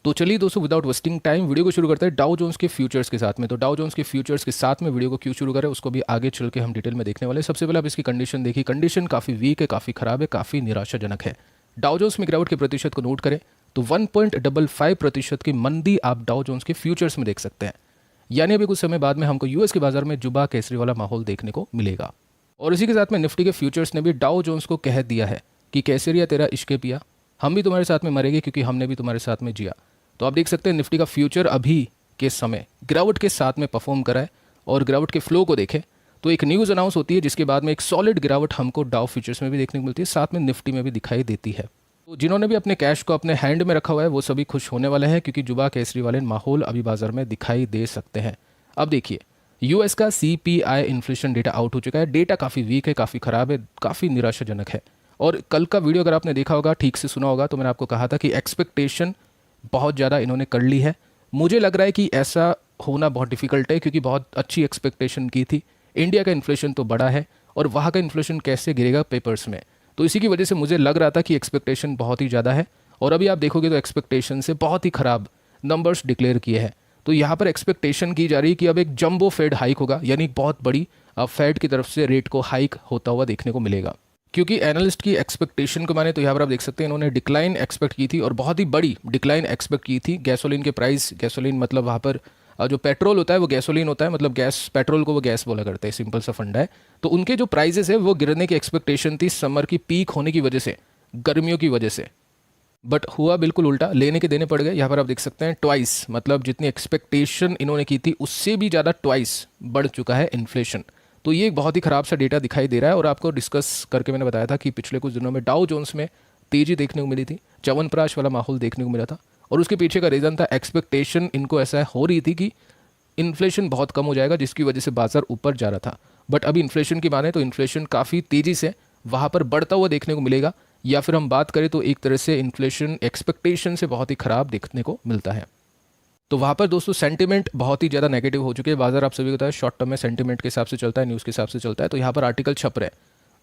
तो चलिए दोस्तों, विदाउट वेस्टिंग टाइम वीडियो को शुरू करते हैं डाउ जोन्स के फ्यूचर्स के साथ में। तो डाउ जोन्स के फ्यूचर्स के साथ में वीडियो को क्यों शुरू करें उसको भी आगे चल के हम डिटेल में देखने वाले हैं। सबसे पहले आप इसकी कंडीशन देखिए। कंडीशन काफ़ी वीक है, काफ़ी खराब है, काफ़ी निराशाजनक है। डाउ जोन्स में गिरावट के प्रतिशत को नोट करें तो 1.55% की मंदी आप डाउ जोन्स के फ्यूचर्स में देख सकते हैं। यानी अभी कुछ समय बाद में हमको यूएस के बाजार में जुबा केसरी वाला माहौल देखने को मिलेगा। और इसी के साथ में निफ्टी के फ्यूचर्स ने भी डाउ जोन्स को कह दिया है कि केसरिया तेरा इश्क पिया, हम भी तुम्हारे साथ में मरेंगे क्योंकि हमने भी तुम्हारे साथ में जिया। तो आप देख सकते हैं निफ्टी का फ्यूचर अभी के समय गिरावट के साथ में परफॉर्म करा है। और गिरावट के फ्लो को देखें तो एक न्यूज़ अनाउंस होती है जिसके बाद में एक सॉलिड गिरावट हमको डाउ फ्यूचर्स में भी देखने को मिलती है, साथ में निफ्टी में भी दिखाई देती है। तो जिन्होंने भी अपने कैश को अपने हैंड में रखा हुआ है वो सभी खुश होने वाले हैं क्योंकि जुबा केसरी वाले माहौल अभी बाजार में दिखाई दे सकते हैं। अब देखिए, यूएस का सीपीआई इन्फ्लेशन डेटा आउट हो चुका है। डेटा काफ़ी वीक है, काफ़ी ख़राब है, काफ़ी निराशाजनक है। और कल का वीडियो अगर आपने देखा होगा, ठीक से सुना होगा, तो मैंने आपको कहा था कि एक्सपेक्टेशन बहुत ज़्यादा इन्होंने कर ली है। मुझे लग रहा है कि ऐसा होना बहुत डिफिकल्ट है क्योंकि बहुत अच्छी एक्सपेक्टेशन की थी। इंडिया का इन्फ्लेशन तो बड़ा है और वहाँ का इन्फ्लेशन कैसे गिरेगा पेपर्स में, तो इसी की वजह से मुझे लग रहा था कि एक्सपेक्टेशन बहुत ही ज़्यादा है। और अभी आप देखोगे तो एक्सपेक्टेशन से बहुत ही ख़राब नंबर्स डिक्लेयर किए हैं। तो यहाँ पर एक्सपेक्टेशन की जा रही है कि अब एक जंबो फेड हाइक होगा, यानी बहुत बड़ी फेड की तरफ से रेट को हाइक होता हुआ देखने को मिलेगा। क्योंकि एनालिस्ट की एक्सपेक्टेशन को माने तो यहाँ पर आप देख सकते हैं इन्होंने डिक्लाइन एक्सपेक्ट की थी और बहुत ही बड़ी डिक्लाइन एक्सपेक्ट की थी। गैसोलीन के प्राइस, गैसोलीन मतलब वहाँ पर जो पेट्रोल होता है वो गैसोलीन होता है, मतलब गैस, पेट्रोल को वो गैस बोला करते हैं, सिंपल सा फंडा है। तो उनके जो प्राइजेस है वो गिरने की एक्सपेक्टेशन थी समर की पीक होने की वजह से, गर्मियों की वजह से। बट हुआ बिल्कुल उल्टा, लेने के देने पड़ गए। यहाँ पर आप देख सकते हैं ट्वाइस, मतलब जितनी एक्सपेक्टेशन इन्होंने की थी उससे भी ज़्यादा ट्वाइस बढ़ चुका है इन्फ्लेशन। तो ये एक बहुत ही ख़राब सा डेटा दिखाई दे रहा है। और आपको डिस्कस करके मैंने बताया था कि पिछले कुछ दिनों में डाउ जोन्स में तेज़ी देखने को मिली थी, च्यवनप्राश वाला माहौल देखने को मिला था। और उसके पीछे का रीज़न था एक्सपेक्टेशन इनको ऐसा हो रही थी कि इन्फ्लेशन बहुत कम हो जाएगा जिसकी वजह से बाजार ऊपर जा रहा था। बट अभी इन्फ्लेशन की माने तो इन्फ्लेशन काफ़ी तेज़ी से वहाँ पर बढ़ता हुआ देखने को मिलेगा, या फिर हम बात करें तो एक तरह से इन्फ्लेशन एक्सपेक्टेशन से बहुत ही ख़राब देखने को मिलता है। तो वहाँ पर दोस्तों सेंटिमेंट बहुत ही ज़्यादा नेगेटिव हो चुके हैं। बाजार आप सभी को पता है शॉर्ट टर्म में सेंटिमेंट के हिसाब से चलता है, न्यूज़ के हिसाब से चलता है। तो यहाँ पर आर्टिकल छप रहे हैं,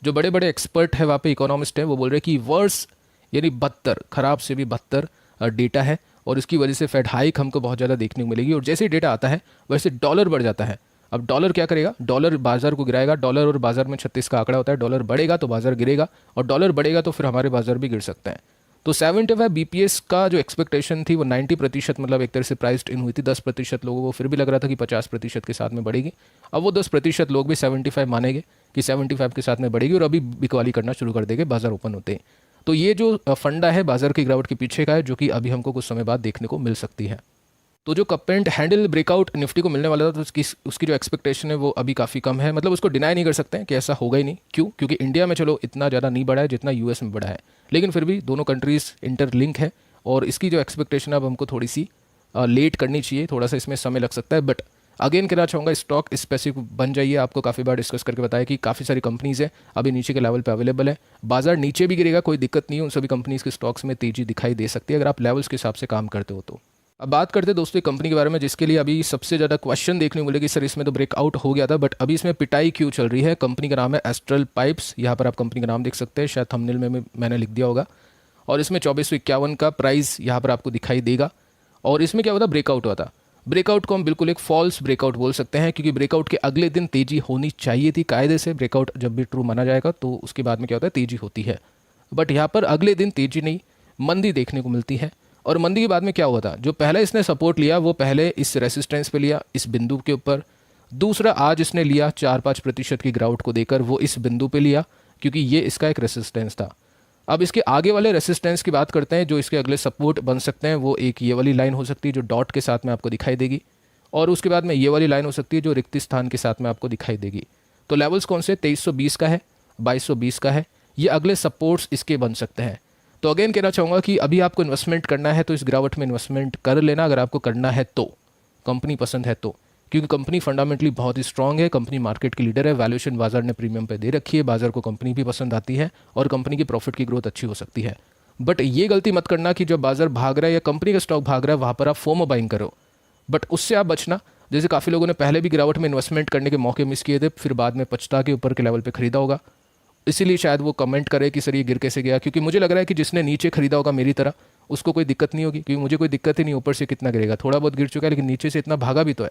जो बड़े बड़े एक्सपर्ट है वहाँ पे, इकोनॉमिस्ट हैं, वो बोल रहे हैं कि वर्स यानी बदतर, खराब से भी बदतर डेटा है और इसकी वजह से फेड हाइक हमको बहुत ज़्यादा देखने को मिलेगी। और जैसे ही डेटा आता है वैसे डॉलर बढ़ जाता है। अब डॉलर क्या करेगा, डॉलर बाजार को गिराएगा। डॉलर और बाजार में 36 का आंकड़ा होता है, डॉलर बढ़ेगा तो बाजार गिरेगा और डॉलर बढ़ेगा तो फिर हमारे बाजार भी गिर सकते हैं। तो 75 बीपीएस का जो एक्सपेक्टेशन थी वो 90%, मतलब एक तरह से प्राइस्ड इन हुई थी। 10% लोगों को फिर भी लग रहा था कि 50% के साथ में बढ़ेगी। अब वो 10% लोग भी 75 मानेंगे कि 75 के साथ में बढ़ेगी और अभी बिकवाली करना शुरू कर देंगे बाजार ओपन होते ही। तो ये जो फंडा है बाजार की गिरावट के पीछे का है, जो कि अभी हमको कुछ समय बाद देखने को मिल सकती है। तो जो cup and handle breakout Nifty को मिलने वाला था, तो उसकी जो एक्सपेक्टेशन है वो अभी काफ़ी कम है। मतलब उसको डिनाई नहीं कर सकते हैं कि ऐसा होगा ही नहीं। क्यों? क्योंकि इंडिया में चलो इतना ज़्यादा नहीं बढ़ा है जितना यूएस में बढ़ा है, लेकिन फिर भी दोनों कंट्रीज़ इंटरलिंक है और इसकी जो एक्सपेक्टेशन अब हमको थोड़ी सी लेट करनी चाहिए, थोड़ा सा इसमें समय लग सकता है। बट अगेन कहना चाहूँगा, स्टॉक स्पेसिफिक बन जाइए। आपको काफ़ी बार डिस्कस करके बताया कि काफ़ी सारी कंपनीज़ है अभी नीचे के लेवल पे अवेलेबल है। बाजार नीचे भी गिरेगा, कोई दिक्कत नहीं है, उन सभी कंपनीज़ के स्टॉक्स में तेज़ी दिखाई दे सकती है अगर आप लेवल्स के हिसाब से काम करते हो तो। अब बात करते हैं दोस्तों एक कंपनी के बारे में जिसके लिए अभी सबसे ज़्यादा क्वेश्चन देखने को मिलेगी, सर इसमें तो ब्रेकआउट हो गया था बट अभी इसमें पिटाई क्यों चल रही है। कंपनी का नाम है एस्ट्रल पाइप्स। यहाँ पर आप कंपनी का नाम देख सकते हैं, शायद थंबनेल में मैंने लिख दिया होगा। और इसमें 2451 का प्राइस यहाँ पर आपको दिखाई देगा। और इसमें क्या हुआ था, ब्रेकआउट हुआ था। ब्रेकआउट को हम बिल्कुल एक फॉल्स ब्रेकआउट बोल सकते हैं क्योंकि ब्रेकआउट के अगले दिन तेज़ी होनी चाहिए थी। कायदे से ब्रेकआउट जब भी ट्रू माना जाएगा तो उसके बाद में क्या होता है, तेज़ी होती है। बट यहाँ पर अगले दिन तेज़ी नहीं, मंदी देखने को मिलती है। और मंदी के बाद में क्या हुआ था, जो पहले इसने सपोर्ट लिया वो पहले इस रेसिस्टेंस पे लिया, इस बिंदु के ऊपर। दूसरा आज इसने लिया 4-5% की गिरावट को देकर वो इस बिंदु पे लिया क्योंकि ये इसका एक रेसिस्टेंस था। अब इसके आगे वाले रेसिस्टेंस की बात करते हैं, जो इसके अगले सपोर्ट बन सकते हैं। वो एक ये वाली लाइन हो सकती है जो डॉट के साथ में आपको दिखाई देगी, और उसके बाद में ये वाली लाइन हो सकती है जो रिक्त स्थान के साथ में आपको दिखाई देगी। तो लेवल्स कौन से, 2320 का है, 2220 का है, ये अगले सपोर्ट्स इसके बन सकते हैं। तो अगेन कहना चाहूँगा कि अभी आपको इन्वेस्टमेंट करना है तो इस गिरावट में इन्वेस्टमेंट कर लेना, अगर आपको करना है तो, कंपनी पसंद है तो। क्योंकि कंपनी फंडामेंटली बहुत ही स्ट्रांग है, कंपनी मार्केट की लीडर है, वैल्यूएशन बाजार ने प्रीमियम पे दे रखी है, बाजार को कंपनी भी पसंद आती है और कंपनी की प्रॉफिट की ग्रोथ अच्छी हो सकती है। बट ये गलती मत करना कि जब बाजार भाग रहा है या कंपनी का स्टॉक भाग रहा है वहाँ पर आप फोमो बाइंग करो। बट उससे आप बचना। जैसे काफ़ी लोगों ने पहले भी गिरावट में इन्वेस्टमेंट करने के मौके मिस किए थे, फिर बाद में पछता के ऊपर के लेवल पे खरीदा होगा। इसीलिए शायद वो कमेंट करे कि सर ये गिर कैसे गया, क्योंकि मुझे लग रहा है कि जिसने नीचे खरीदा होगा मेरी तरह, उसको कोई दिक्कत नहीं होगी, क्योंकि मुझे कोई दिक्कत ही नहीं, ऊपर से कितना गिरेगा, थोड़ा बहुत गिर चुका है लेकिन नीचे से इतना भागा भी तो है।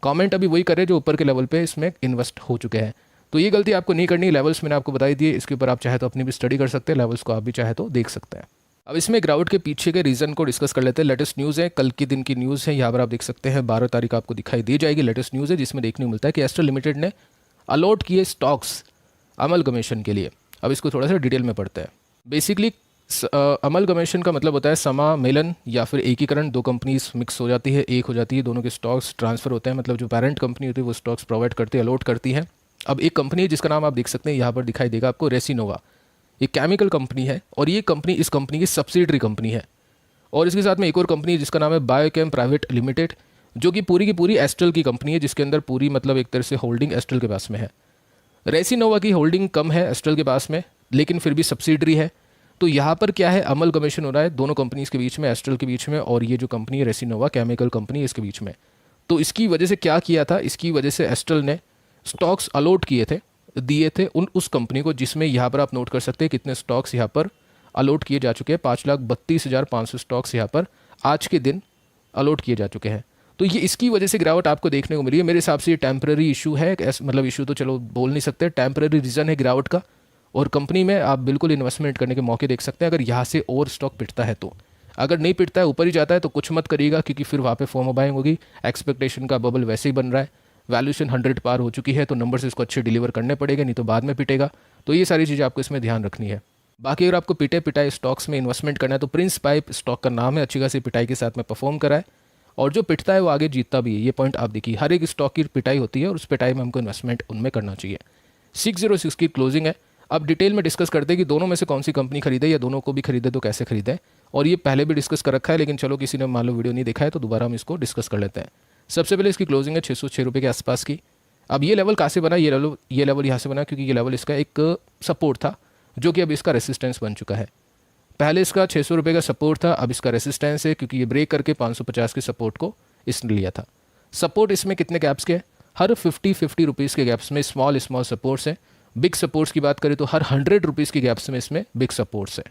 कमेंट अभी वही करे जो ऊपर के लेवल पे इसमें इन्वेस्ट हो चुके हैं। तो ये गलती आपको नहीं करनी। लेवल्स मैंने आपको बताई दिए, इसके ऊपर आप चाहे तो अपनी भी स्टडी कर सकते हैं, लेवल्स को आप भी चाहे तो देख सकते हैं। अब इसमें गिरावट के पीछे के रीज़न को डिस्कस कर लेते हैं। लेटेस्ट न्यूज़ है, कल के दिन की न्यूज़ है, यहाँ पर आप देख सकते हैं 12 तारीख आपको दिखाई दी जाएगी। लेटेस्ट न्यूज़ है जिसमें देखने को मिलता है कि एस्ट्रल लिमिटेड ने अलॉट किए स्टॉक्स अमलगमेशन के लिए। अब इसको थोड़ा सा डिटेल में पढ़ते हैं। बेसिकली अमलगमेशन का मतलब होता है समामेलन या फिर एकीकरण। दो कंपनीज मिक्स हो जाती है, एक हो जाती है, दोनों के स्टॉक्स ट्रांसफर होते हैं, मतलब जो पेरेंट कंपनी होती है वो स्टॉक्स प्रोवाइड करती है, अलॉट करती है। अब एक कंपनी है जिसका नाम आप देख सकते हैं, यहाँ पर दिखाई देगा आपको, रेसिनोवा। ये केमिकल कंपनी है और ये कंपनी इस कंपनी की सब्सिडरी कंपनी है। और इसके साथ में एक और कंपनी है जिसका नाम है बायोकेम प्राइवेट लिमिटेड, जो कि पूरी की पूरी एस्ट्रल की कंपनी है, जिसके अंदर पूरी मतलब एक तरह से होल्डिंग एस्ट्रल के पास में है। रेसिनोवा की होल्डिंग कम है एस्ट्रल के पास में, लेकिन फिर भी सब्सिडरी है। तो यहाँ पर क्या है, अमलगमेशन हो रहा है दोनों कंपनीज के बीच में, एस्ट्रल के बीच में और ये जो कंपनी है रेसिनोवा केमिकल कंपनी, इसके बीच में। तो इसकी वजह से क्या किया था, इसकी वजह से एस्ट्रल ने स्टॉक्स अलॉट किए थे, दिए थे उस कंपनी को, जिसमें यहाँ पर आप नोट कर सकते हैं कितने स्टॉक्स यहाँ पर अलॉट किए जा चुके हैं। 5,32,500 स्टॉक्स यहाँ पर आज के दिन अलॉट किए जा चुके हैं। तो ये इसकी वजह से गिरावट आपको देखने को मिली है। मेरे हिसाब से ये टेम्पररी इशू है, मतलब इशू तो चलो बोल नहीं सकते, टेम्पररी रीज़न है गिरावट का। और कंपनी में आप बिल्कुल इन्वेस्टमेंट करने के मौके देख सकते हैं अगर यहाँ से और स्टॉक पिटता है तो। अगर नहीं पिटता है, ऊपर ही जाता है, तो कुछ मत करिएगा, क्योंकि फिर वहाँ पे फॉर्म बाइंग होगी। एक्सपेक्टेशन का बबल वैसे ही बन रहा है, वैल्यूएशन 100 पार हो चुकी है, तो नंबर से इसको अच्छे डिलीवर करने पड़ेगा, नहीं तो बाद में पिटेगा। तो ये सारी चीज़ें आपको इसमें ध्यान रखनी है। बाकी अगर आपको पिटे पिटाई स्टॉक्स में इन्वेस्टमेंट करना है तो प्रिंस पाइप स्टॉक का नाम है, अच्छी खासी पिटाई के साथ में परफॉर्म करा है, और जो पिटता है वो आगे जीतता भी है। ये पॉइंट आप देखिए, हर एक स्टॉक की पिटाई होती है और उस पिटाई में हमको इन्वेस्टमेंट उनमें करना चाहिए। 606 की क्लोजिंग है। अब डिटेल में डिस्कस करते हैं कि दोनों में से कौन सी कंपनी खरीदे, या दोनों को भी खरीदे तो कैसे खरीदे। और ये पहले भी डिस्कस कर रखा है, लेकिन चलो किसी ने मान लो वीडियो नहीं देखा है तो दोबारा हम इसको डिस्कस कर लेते हैं। सबसे पहले इसकी क्लोजिंग है 606 रुपये के आसपास की। अब ये लेवल कहाँ से बना, ये लेवल यहाँ से बना, क्योंकि ये लेवल इसका एक सपोर्ट था, जो कि अब इसका रेसिस्टेंस बन चुका है। पहले इसका 600 रुपये का सपोर्ट था, अब इसका रेसिस्टेंस है, क्योंकि ये ब्रेक करके 550 के सपोर्ट को इसने लिया था। सपोर्ट इसमें कितने गैप्स के, हर 50 रुपीज़ के गैप्स में स्मॉल सपोर्ट्स हैं। बिग सपोर्ट्स की बात करें तो हर 100 रुपीज़ के गैप्स में इसमें बिग सपोर्ट्स है।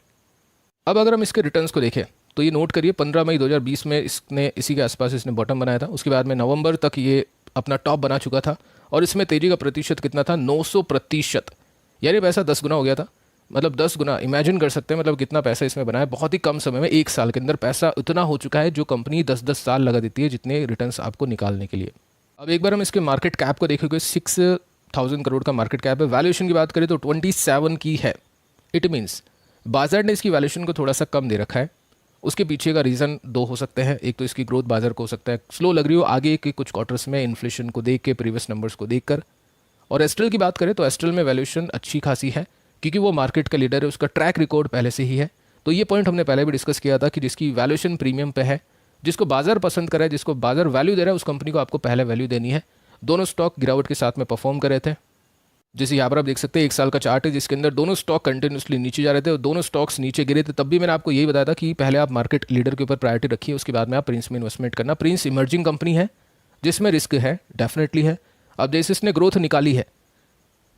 अब अगर हम इसके रिटर्न्स को देखें तो ये नोट करिए 15 मई 2020 में इसने इसी के आसपास इसने बॉटम बनाया था। उसके बाद में नवंबर तक ये अपना टॉप बना चुका था, और इसमें तेजी का प्रतिशत कितना था, 900%, यानी पैसा 10 गुना हो गया था। मतलब 10 गुना इमेजिन कर सकते हैं, मतलब कितना पैसा इसमें बनाया बहुत ही कम समय में। 1 साल के अंदर पैसा उतना हो चुका है जो कंपनी 10-10 साल लगा देती है जितने रिटर्न्स आपको निकालने के लिए। अब एक बार हम इसके मार्केट कैप को देखेंगे, 6,000 करोड़ का मार्केट कैप है। वैल्यूएशन की बात करें तो 27 की है। इट मीन्स बाजार ने इसकी वैल्यूएशन को थोड़ा सा कम दे रखा है। उसके पीछे का रीज़न 2 हो सकते हैं। एक तो इसकी ग्रोथ बाजार को हो सकता है स्लो लग रही हो आगे के कुछ क्वार्टर्स में, इन्फ्लेशन को देख के, प्रीवियस नंबर्स को देखकर। और एस्ट्रल की बात करें तो एस्ट्रल में वैल्यूएशन अच्छी खासी है, क्योंकि वो मार्केट का लीडर है, उसका ट्रैक रिकॉर्ड पहले से ही है। तो ये पॉइंट हमने पहले भी डिस्कस किया था कि जिसकी वैल्यूएशन प्रीमियम पे है, जिसको बाजार पसंद करे, जिसको बाजार वैल्यू दे रहा है, उस कंपनी को आपको पहले वैल्यू देनी है। दोनों स्टॉक गिरावट के साथ में परफॉर्म कर रहे थे। जैसे यहाँ पर आप देख सकते हैं 1 साल का चार्ट है, जिसके अंदर दोनों स्टॉक कंटिन्यूसली नीचे जा रहे थे और दोनों स्टॉक्स नीचे गिरे थे। तब भी मैंने आपको यही बताया था कि पहले आप मार्केट लीडर के ऊपर प्रायोरिटी रखिए, उसके बाद में आप प्रिंस में इन्वेस्टमेंट करना। प्रिंस इमर्जिंग कंपनी है जिसमें रिस्क है, डेफिनेटली है। अब जैसे इसने ग्रोथ निकाली है,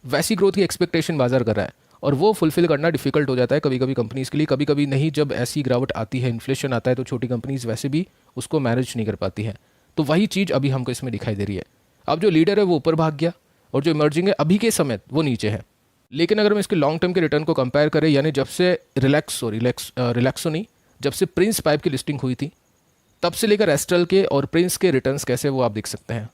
वैसी ग्रोथ की एक्सपेक्टेशन बाजार कर रहा है, और वो फुलफिल करना डिफिकल्ट हो जाता है कभी कभी कंपनीज़ के लिए। कभी कभी नहीं, जब ऐसी गिरावट आती है, इन्फ्लेशन आता है, तो छोटी कंपनीज वैसे भी उसको मैनेज नहीं कर पाती हैं। तो वही चीज़ अभी हमको इसमें दिखाई दे रही है। अब जो लीडर है वो ऊपर भाग गया, और जो इमर्जिंग है अभी के समय वो नीचे है। लेकिन अगर हम इसके लॉन्ग टर्म के रिटर्न को कंपेयर करें, यानी जब से रिलैक्सो नहीं, जब से प्रिंस पाइप की लिस्टिंग हुई थी, तब से लेकर एस्ट्रल के और प्रिंस के रिटर्न्स कैसे वो आप देख सकते हैं।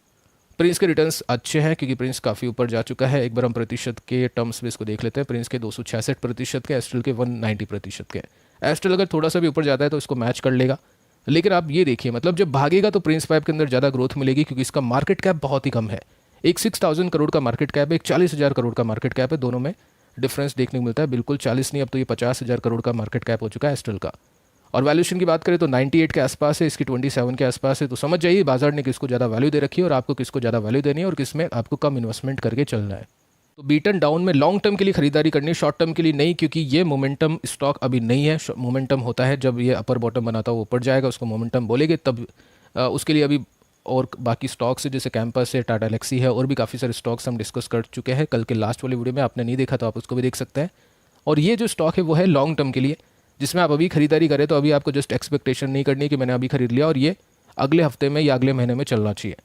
प्रिंस के रिटर्न्स अच्छे हैं, क्योंकि प्रिंस काफ़ी ऊपर जा चुका है। एक बार हम प्रतिशत के टर्म्स में इसको देख लेते हैं। प्रिंस के 266% के, एस्ट्रल के 190% के। एस्ट्रल अगर थोड़ा सा भी ऊपर जाता है तो इसको मैच कर लेगा। लेकिन आप ये देखिए, मतलब जब भागेगा तो प्रिंस पाइप के अंदर ज़्यादा ग्रोथ मिलेगी, क्योंकि इसका मार्केट कैप बहुत ही कम है। एक 6,000 करोड़ का मार्केट कैप है, एक 40,000 करोड़ का मार्केट कैप है। दोनों में डिफरेंस देखने को मिलता है, बिल्कुल 40 नहीं, अब तो ये 50,000 करोड़ का मार्केट कैप हो चुका है एस्ट्रल का। और वैल्यूएशन की बात करें तो 98 के आसपास है, इसकी 27 के आसपास है। तो समझ जाइए बाजार ने किसको ज़्यादा वैल्यू दे रखी है और आपको किसको ज़्यादा वैल्यू देनी है, और किसमें आपको कम इन्वेस्टमेंट करके चलना है। तो बीटन डाउन में लॉन्ग टर्म के लिए खरीदारी करनी है, शॉर्ट टर्म के लिए नहीं, क्योंकि ये मोमेंटम स्टॉक अभी नहीं है। मोमेंटम होता है जब ये अपर बॉटम बनाता है, वो ऊपर जाएगा, उसको मोमेंटम बोलेंगे, तब उसके लिए अभी और बाकी स्टॉक्स है, जैसे कैंपस है, टाटा एलेक्सी है, और भी काफ़ी सारे स्टॉक्स हम डिस्कस कर चुके हैं कल के लास्ट वाले वीडियो में। आपने नहीं देखा तो आप उसको भी देख सकते हैं। और ये जो स्टॉक है वो है लॉन्ग टर्म के लिए, जिसमें आप अभी खरीदारी करें तो अभी आपको जस्ट एक्सपेक्टेशन नहीं करनी कि मैंने अभी खरीद लिया और ये अगले हफ्ते में या अगले महीने में चलना चाहिए।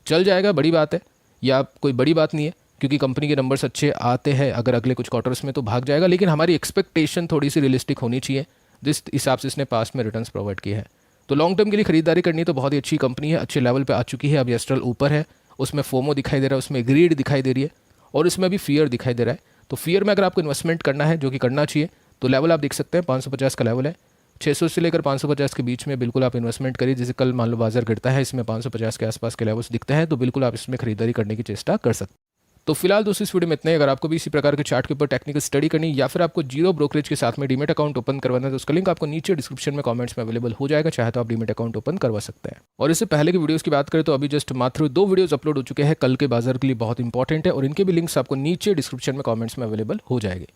चल जाएगा, बड़ी बात है, या कोई बड़ी बात नहीं है, क्योंकि कंपनी के नंबर्स अच्छे आते हैं अगर अगले कुछ क्वार्टर्स में तो भाग जाएगा, लेकिन हमारी एक्सपेक्टेशन थोड़ी सी रियलिस्टिक होनी चाहिए जिस हिसाब से इसने पास्ट में रिटर्न्स प्रोवाइड किए हैं। तो लॉन्ग टर्म के लिए खरीदारी करनी है तो बहुत ही अच्छी कंपनी है, अच्छे लेवल पे आ चुकी है, अब एस्ट्रल ऊपर है, उसमें फोमो दिखाई दे रहा है, उसमें ग्रीड दिखाई दे रही है और इसमें भी फियर दिखाई दे रहा है। तो फियर में अगर आपको इन्वेस्टमेंट करना है, जो कि करना चाहिए, तो लेवल आप देख सकते हैं 550 का लेवल है, 600 से लेकर 550 के बीच में बिल्कुल आप इन्वेस्टमेंट करिए। जैसे कल मान लो बाजार गिरता है, इसमें 550 के आसपास के लेवल्स दिखते हैं, तो बिल्कुल आप इसमें खरीदारी करने की चेष्टा कर सकते हैं। तो फिलहाल दोस्तों इस वीडियो में इतना ही। अगर आपको भी इसी प्रकार के चार्ट के ऊपर टेक्निकल स्टडी करनी या फिर आपको जीरो ब्रोकरेज के साथ में डीमेट अकाउंट ओपन करवाना है तो उसका लिंक आपको नीचे डिस्क्रिप्शन में कमेंट्स में अवेलेबल हो जाएगा, चाहे तो आप डीमेट अकाउंट ओपन करवा सकते हैं। और इससे पहले की वीडियोस की बात करें तो अभी जस्ट मात्र 2 वीडियोस अपलोड हो चुके हैं, कल के बाजार के लिए बहुत इंपॉर्टेंट है और इनके भी लिंक्स आपको नीचे डिस्क्रिप्शन में कॉमेंट्स में अवेलेबल हो जाएंगे।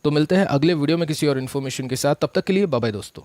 तो मिलते हैं अगले वीडियो में किसी और इन्फॉर्मेशन के साथ, तब तक के लिए बाय बाय दोस्तों।